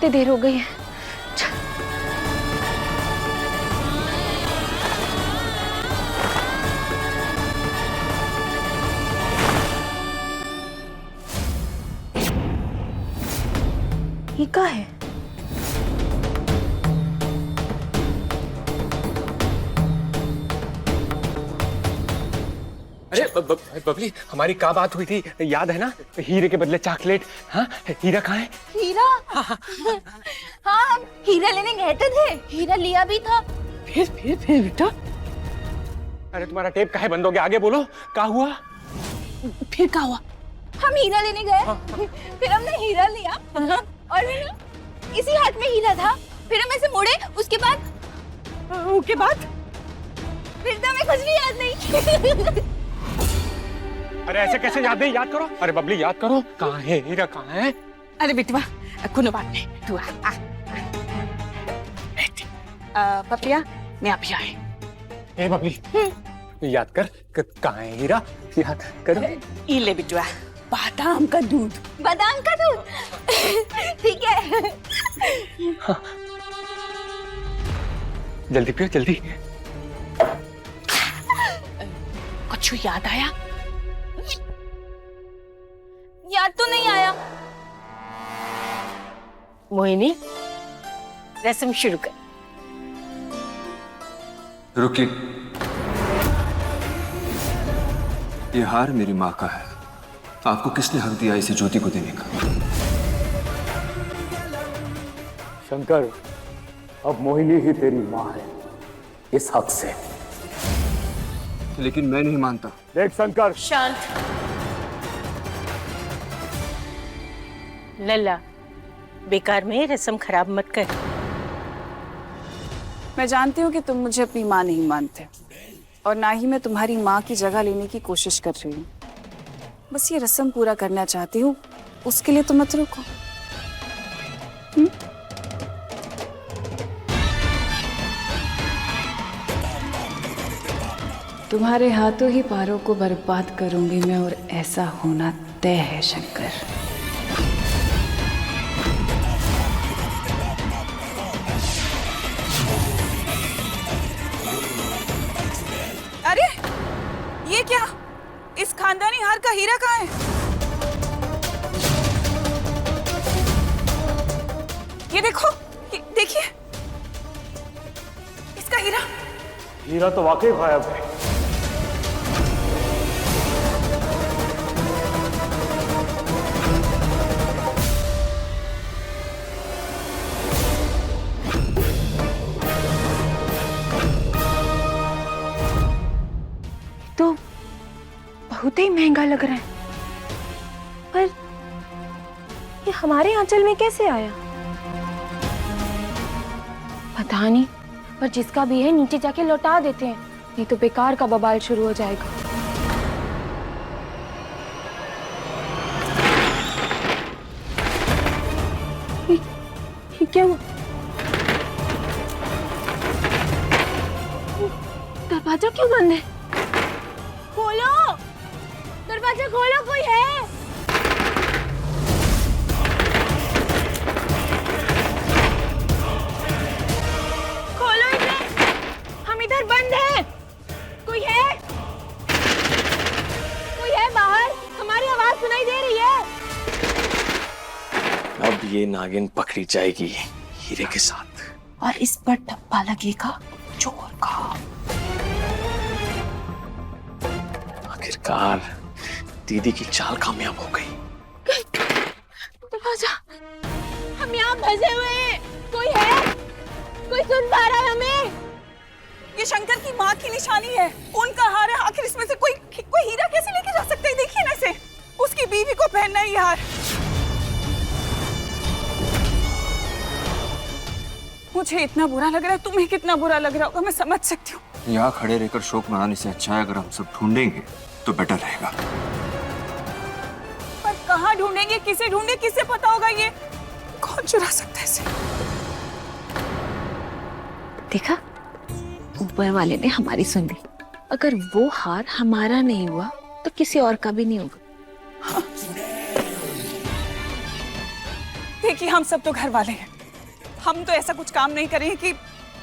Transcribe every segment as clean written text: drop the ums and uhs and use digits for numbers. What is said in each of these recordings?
कितनी देर हो गई है। ये क्या है? अरे बबली, हमारी क्या बात हुई थी याद है ना? हीरे के बदले चॉकलेट। हाँ, हीरा कहाँ है? हीरा? हाँ, हम हीरा लेने गए थे। हीरा लिया भी था। फिर बेटा? अरे तुम्हारा टेप काहे बंद हो गया? आगे बोलो, क्या हुआ? फिर क्या हुआ? हम हीरा लेने गए, फिर हमने हीरा लिया और फिर इसी हाथ में हीरा था। फिर हम ऐसे मुड़े, उसके बाद फिर तो हमें कुछ भी याद नहीं। अरे ऐसे कैसे याद नहीं? याद करो। अरे बबली याद करो, कहाँ है हीरा? कहाँ है? अरे बेटवा, कोनो बात नहीं, तू आ। पपिया, मैं अभी आए। ए बबली, याद कर, कहाँ है हीरा? याद कर। ये ले बेटवा, बादाम का दूध। बादाम का दूध? ठीक है। हाँ। जल्दी पियो, जल्दी। कुछ याद आया? याद तो नहीं आया। मोहिनी, रस्म शुरू कर। रुकिए, ये हार मेरी माँ का है। आपको किसने हक दिया इसे ज्योति को देने का? शंकर, अब मोहिनी ही तेरी माँ है, इस हक से। लेकिन मैं नहीं मानता। देख शंकर, शांत। लल्ला, बेकार में रस्म खराब मत कर। मैं जानती हूँ कि तुम मुझे अपनी माँ नहीं मानते और ना ही मैं तुम्हारी माँ की जगह लेने की कोशिश कर रही हूँ। बस ये रस्म पूरा करना चाहती हूँ, उसके लिए तो मत रुको। तुम्हारे हाथों ही पारों को बर्बाद करूंगी मैं, और ऐसा होना तय है शंकर। अरे ये क्या? इस खानदानी हार का हीरा कहाँ है? ये देखो, देखिए, इसका हीरा। हीरा तो वाकई गायब है। तो बहुत ही महंगा लग रहा है, पर ये हमारे आंचल में कैसे आया? पता नहीं, पर जिसका भी है नीचे जाके लौटा देते हैं, नहीं तो बेकार का बवाल शुरू हो जाएगा। ये क्या हुआ? दरवाजा क्यों बंद है? खोलो, दरवाजा खोलो, कोई है? खोलो इसे, हम इधर बंद हैं। कोई है? कोई है बाहर? हमारी आवाज सुनाई दे रही है। अब ये नागिन पकड़ी जाएगी हीरे के साथ, और इस पर ठप्पा लगेगा चोर का। आखिरकार दीदी की चाल कामयाब हो गई। दरवाजा, हम यहाँ फंसे हुए हैं। कोई है? कोई सुन पा रहा है हमें? ये शंकर की माँ की निशानी है, उनका हार है। आखिर इसमें से कोई हीरा कैसे लेके जा सकता है? देखिए ना इसे, उसकी बीवी को पहनना है ये हार। मुझे इतना बुरा लग रहा है, तुम्हें कितना बुरा लग रहा होगा मैं समझ सकती हूँ। यहाँ खड़े रहकर शोक मनाने से अच्छा है अगर हम सब ढूंढेंगे तो बेटर रहेगा। पर कहाँ ढूंढेंगे, किसे ढूंढे, किसे पता होगा ये? कौन चुरा सकता है इसे? देखा, ऊपर वाले ने हमारी सुन ली। अगर वो हार हमारा नहीं हुआ तो किसी और का भी नहीं होगा। देखिए हम सब तो घर वाले हैं, हम तो ऐसा कुछ काम नहीं करेंगे कि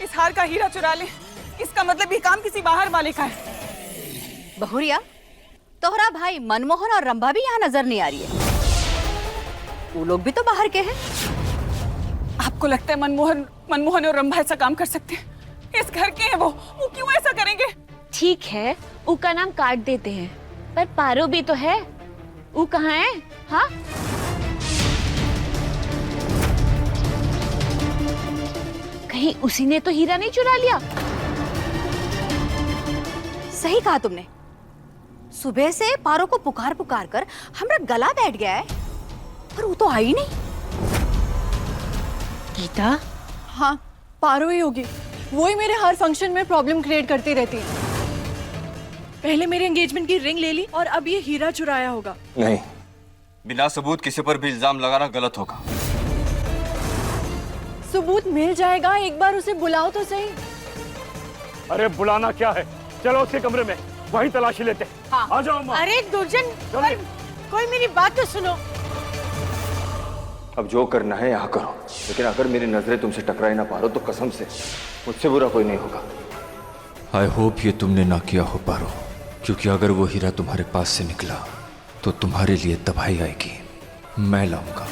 इस हार का हीरा चुरा ले। इसका मतलब ये काम किसी बाहर वाले का है। बहुरिया, तोहरा भाई मनमोहन और रंभा भी यहाँ नजर नहीं आ रही है। वो लोग भी तो बाहर के हैं। आपको लगता है मनमोहन और रंभा ऐसा काम कर सकते हैं? इस घर के हैं वो क्यों ऐसा करेंगे? ठीक है, ऊ का नाम काट देते हैं, पर पारो भी तो है। ऊ कहाँ है? हाँ, कहीं उसी ने तो हीरा नहीं चुरा लिया? सही कहा तुमने। सुबह से पारो को पुकार पुकार कर हमरा गला बैठ गया है, पर वो तो आई नहीं। गीता, हाँ, पारो ही होगी। वो ही मेरे हर फंक्शन में प्रॉब्लम क्रिएट करती रहती है। पहले मेरे एंगेजमेंट की रिंग ले ली और अब ये हीरा चुराया होगा। नहीं, बिना सबूत किसी पर भी इल्जाम लगाना गलत होगा। सबूत मिल जाएगा, एक बार उसे बुलाओ तो सही। अरे बुलाना क्या है, चलो उसके कमरे में, वहीं तलाशी लेते हैं। हाँ। आ जाओ अम्मा। अरे दुर्जन, कोई मेरी बात तो सुनो। अब जो करना है यहाँ करो, लेकिन अगर मेरी नजरें तुमसे टकराई ना पारो तो कसम से मुझसे बुरा कोई नहीं होगा। आई होप ये तुमने ना किया हो पारो, क्योंकि अगर वो हीरा तुम्हारे पास से निकला तो तुम्हारे लिए तबाही आएगी। मैं लाऊंगा।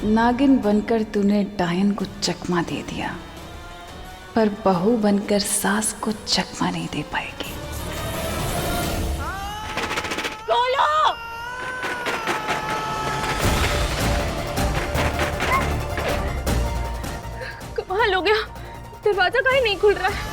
नागिन बनकर तूने डायन को चकमा दे दिया, पर बहू बनकर सास को चकमा नहीं दे पाएगी। कमाल हो गया, दरवाजा काहे नहीं खुल रहा है?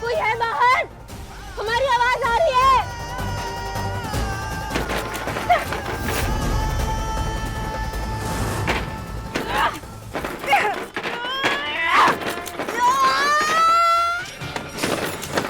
कोई है बाहर? हमारी आवाज आ रही है।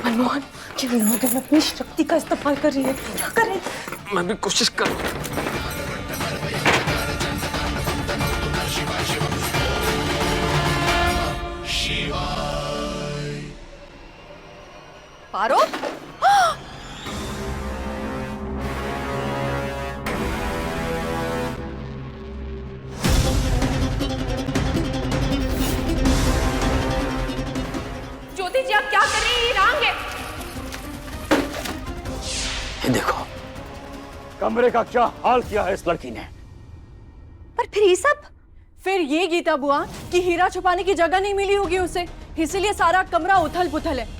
मनमोहन, क्यों नागिन अपनी शक्ति का इस्तेमाल कर रही है? क्या करें? मैं भी कोशिश कर। पारो, ज्योति जी, आप क्या कर रही हैं? ये रांग है। ये देखो, कमरे का क्या हाल किया है इस लड़की ने। पर फिर ये सब? फिर ये गीता बुआ कि हीरा छुपाने की जगह नहीं मिली होगी उसे, इसीलिए सारा कमरा उथल पुथल है।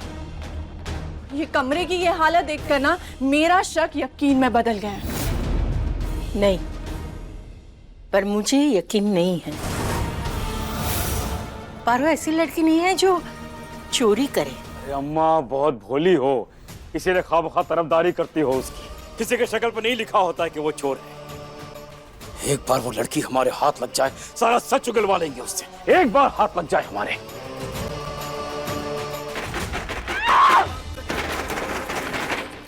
ये कमरे की ये हालत देखकर ना मेरा शक यकीन में बदल गया है। नहीं, पर मुझे यकीन नहीं है। पारो ऐसी लड़की नहीं है जो चोरी करे। अरे अम्मा बहुत भोली हो, इसीलिए खामखा तरफदारी करती हो उसकी। किसी के शक्ल पर नहीं लिखा होता है कि वो चोर है। एक बार वो लड़की हमारे हाथ लग जाए, सारा सच उगलवा लेंगे उससे। एक बार हाथ लग जाए हमारे।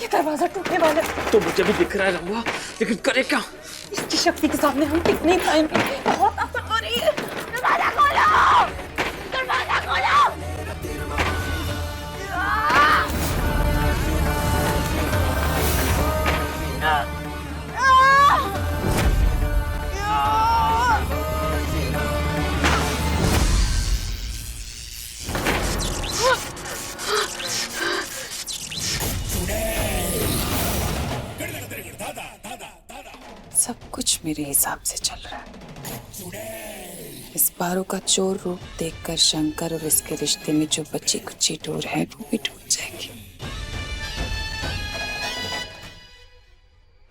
ये दरवाजा टूटने वाला है। तो मुझे भी दिख रहा है रंभा, लेकिन करे क्या? इसकी शक्ति के सामने हम टिक नहीं पाएंगे। बहुत आफत हो रही है। दरवाजा खोलो! दरवाजा खोलो! सब कुछ मेरे हिसाब से चल रहा है। इस पारो का चोर रूप देखकर शंकर और इसके रिश्ते में जो बची कुची डोर है वो भी टूट जाएगी।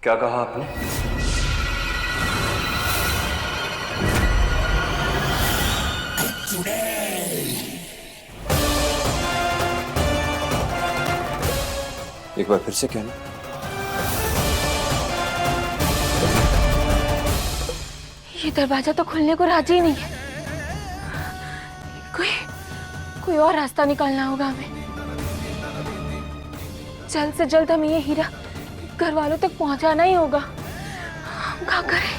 क्या कहा आपने? एक बार फिर से कहना। ये दरवाजा तो खुलने को राजी नहीं है। कोई और रास्ता निकालना होगा हमें। जल्द से जल्द हमें ये हीरा घर वालों तक पहुंचाना ही होगा। हम क्या करें?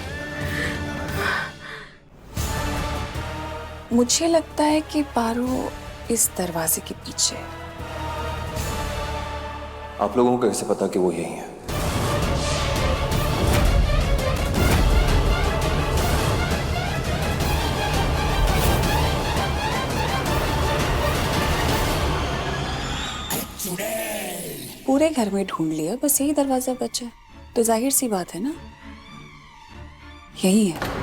मुझे लगता है कि पारो इस दरवाजे के पीछे है। आप लोगों को कैसे पता कि वो यही है? पूरे घर में ढूंढ लिया, बस यही दरवाजा बचा है। तो जाहिर सी बात है ना, यही है।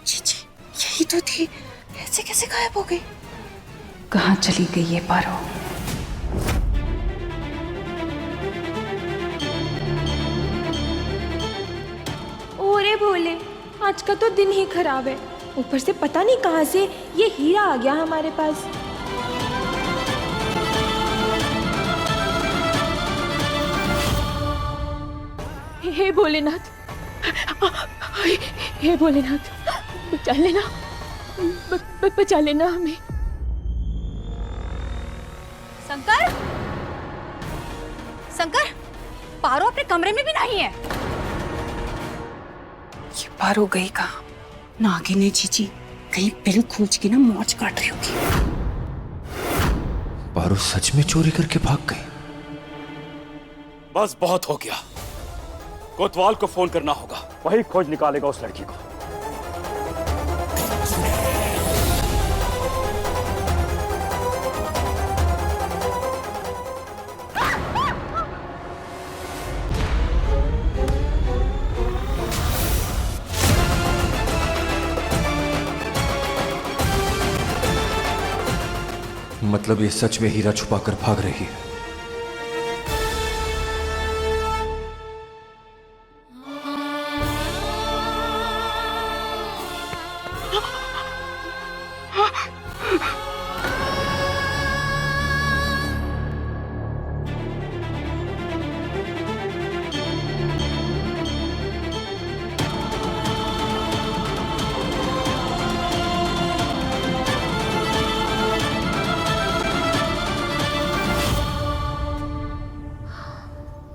चीची, यही तो थी। ऐसे कैसे गायब हो गई? कहाँ चली गई ये पारो? ओरे भोले, आज का तो दिन ही खराब है। ऊपर से पता नहीं कहां से ये हीरा आ गया हमारे पास। हे भोलेनाथ, हे भोलेनाथ, बचा लेना, बचा लेना हमें। शंकर, शंकर, पारो अपने कमरे में भी नहीं है। ये पारो गई कहाँ? नागिन जीजी कहीं बिल खोज के ना मौज काट रही होगी। पारो सच में चोरी करके भाग गई? बस बहुत हो गया। कोतवाल को फोन करना होगा, वही खोज निकालेगा उस लड़की को। मतलब ये सच में हीरा छुपाकर भाग रही है?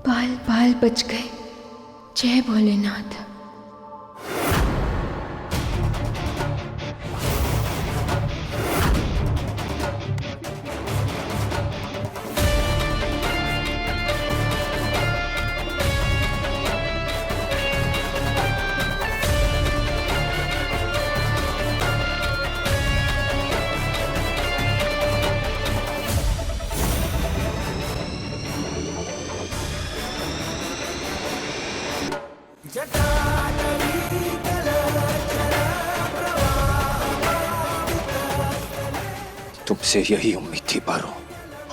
बाल बाल बच गए। जय भोलेनाथ। तुमसे यही उम्मीद थी पारो।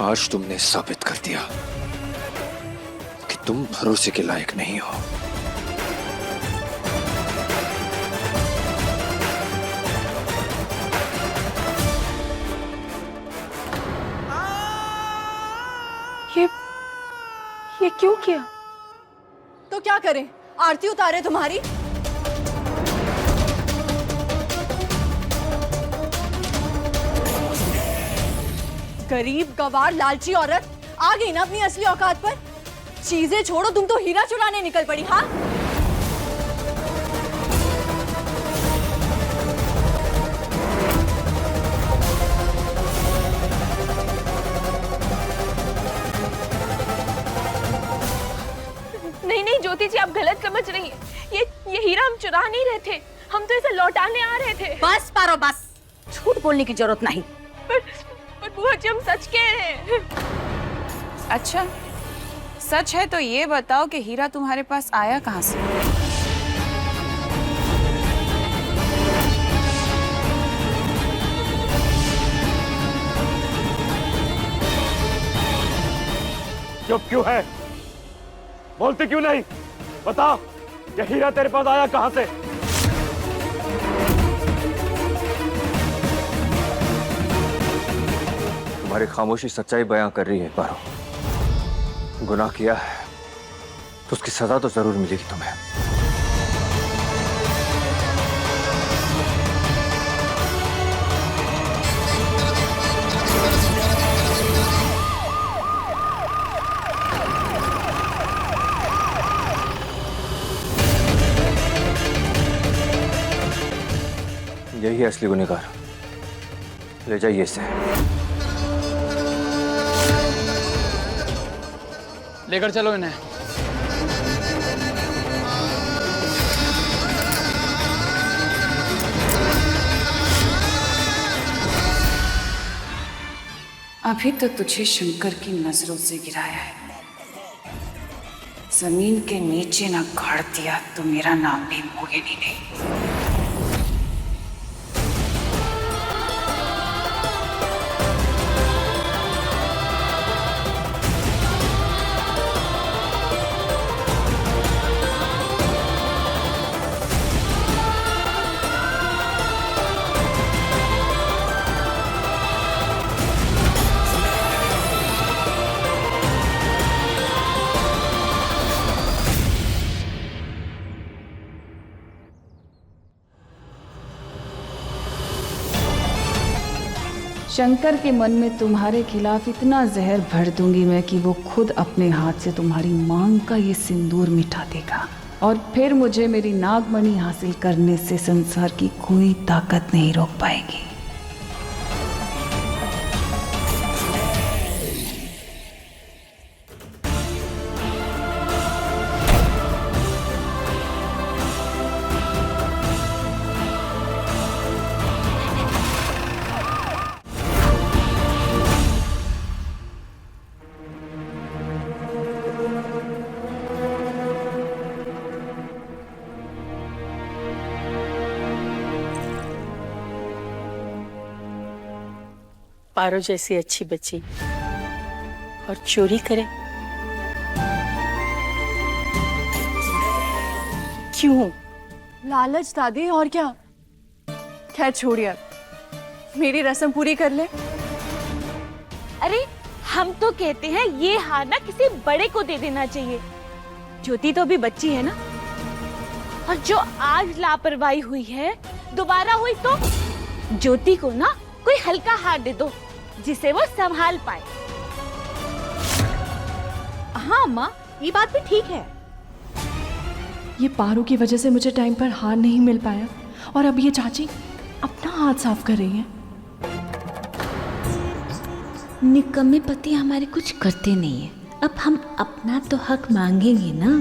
आज तुमने साबित कर दिया कि तुम भरोसे के लायक नहीं हो। ये क्यों किया? तो क्या करें, आरती उतारे तुम्हारी? गरीब गवार लालची औरत आ गई ना अपनी असली औकात पर। चीजें छोड़ो, तुम तो हीरा चुराने निकल पड़ी। हाँ, नहीं नहीं ज्योति जी, आप गलत समझ रही हैं। ये हीरा हम चुरा नहीं रहे थे, हम तो इसे लौटाने आ रहे थे। बस पारो बस, झूठ बोलने की जरूरत नहीं। पर बुआ जी, हम सच कह रहे हैं। अच्छा, सच है तो ये बताओ कि हीरा तुम्हारे पास आया कहाँ से? चुप क्यों है? बोलती क्यों नहीं? बता, ये हीरा तेरे पास आया कहां से? तुम्हारी खामोशी सच्चाई बयां कर रही है पारो। गुनाह किया है तो उसकी सजा तो जरूर मिलेगी तुम्हें। यही है असली गुनहगार। ले जाइए इसे। लेकर चलो इन्हें। अभी तो तुझे शंकर की नजरों से गिराया है, जमीन के नीचे न गाड़ दिया तो मेरा नाम भी मोहिनी नहीं। शंकर के मन में तुम्हारे खिलाफ इतना जहर भर दूंगी मैं कि वो खुद अपने हाथ से तुम्हारी मांग का ये सिंदूर मिटा देगा, और फिर मुझे मेरी नागमणि हासिल करने से संसार की कोई ताकत नहीं रोक पाएगी। पारो जैसी अच्छी बच्ची और चोरी करे? क्यों? लालच दादी, और क्या। खैर छोड़िए, मेरी रस्म पूरी कर ले। अरे हम तो कहते हैं ये हार ना किसी बड़े को दे देना चाहिए। ज्योति तो भी बच्ची है ना, और जो आज लापरवाही हुई है दोबारा हुई तो ज्योति को ना कोई हल्का हार दे दो जिसे वो संभाल पाए। हाँ माँ, ये बात भी ठीक है। ये पारो की वजह से मुझे टाइम पर हार नहीं मिल पाया, और अब ये चाची अपना हाथ साफ कर रही है। निकम्मे पति हमारे कुछ करते नहीं है, अब हम अपना तो हक मांगेंगे ना।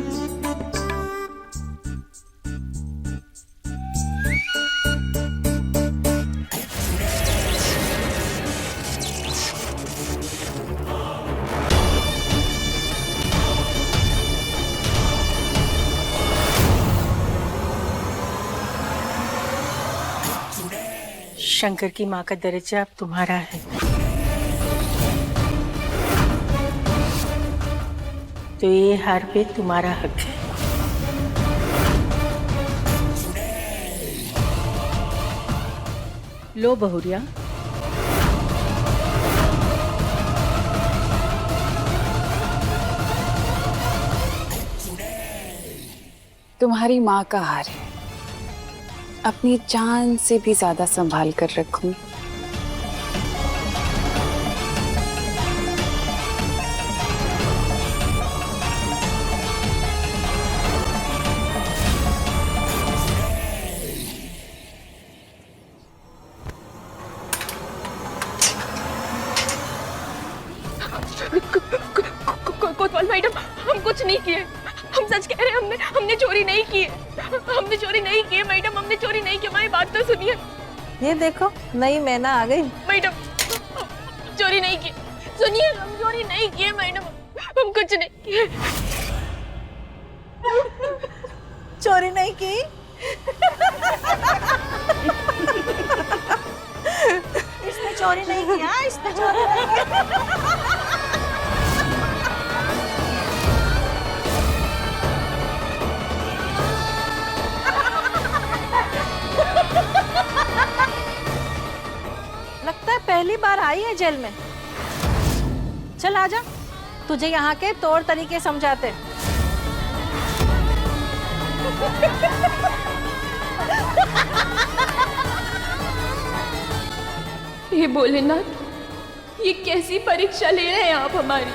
शंकर की माँ का दर्जा अब तुम्हारा है। तो ये हार पे तुम्हारा हक है। लो बहुरिया। तुम्हारी माँ का हार है, अपनी जान से भी ज्यादा संभाल कर रखूं। कोतवाल मैडम, हम कुछ नहीं किए, हम सच कह रहे हैं। हमने चोरी नहीं की है, हमने चोरी नहीं की है मैडम, हमने चोरी नहीं की। हमारी बात तो सुनिए। ये देखो, नई मैना आ गई। मैडम चोरी नहीं की, सुनिए, हम चोरी नहीं किए मैडम, हम कुछ नहीं किए। चोरी नहीं की? इसने चोरी नहीं किया, इसने चोरी नहीं किया। लगता है पहली बार आई है जेल में। चल आजा, तुझे यहाँ के तौर तरीके समझाते। ये भोलेनाथ, ये कैसी परीक्षा ले रहे हैं आप हमारी?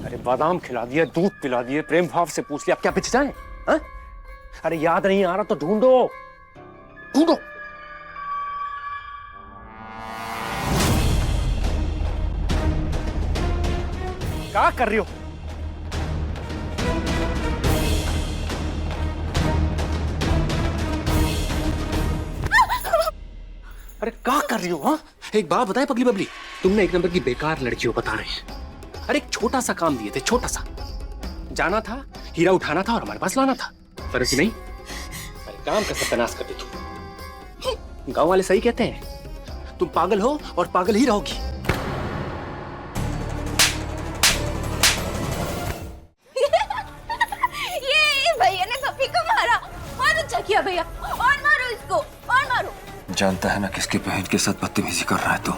अरे बादाम खिला दिया, दूध पिला दिए, प्रेम भाव से पूछ लिया, अब क्या बिच जाए? हाँ? अरे याद नहीं आ रहा तो ढूंढो, ढूंढो। क्या कर रही हो? अरे क्या कर रही हो? हाँ, एक बात बताए पगली बबली, तुमने एक नंबर की बेकार लड़की हो, बता रहे हैं। अरे एक छोटा सा काम दिए थे, छोटा सा, जाना था, हीरा उठाना था और हमारे पास लाना था, फर्ज नहीं? अरे काम का सत्यानाश कर दी तुम। गांव वाले सही कहते हैं, तुम पागल हो और पागल ही रहोगी। ये भैया ने पप्पी को मारा। बहुत अच्छा किया भैया, और मारो इसको, और मारो। जानता है ना किसकी बहन के साथ बदतमीजी कर रहा है तू?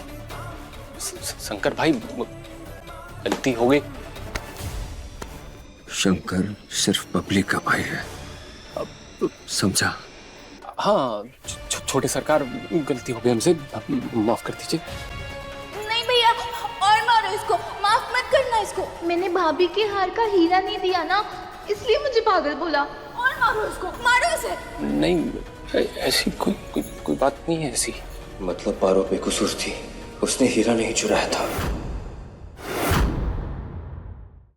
शंकर भाई, गलती हो गई। शंकर सिर्फ बबली का भाई है, अब समझा? हाँ छोटे सरकार, गलती हो गई हमसे, माफ कर दीजिए। नहीं भैया, और मारो इसको, माफ मत करना इसको। मैंने भाभी के हार का हीरा नहीं दिया ना, इसलिए मुझे पागल बोला। और मारो इसको, मारो इसे। नहीं ऐसी कोई बात नहीं है ऐसी। मतलब पारो बेकसूर थी, उसने हीरा नहीं चुराया था।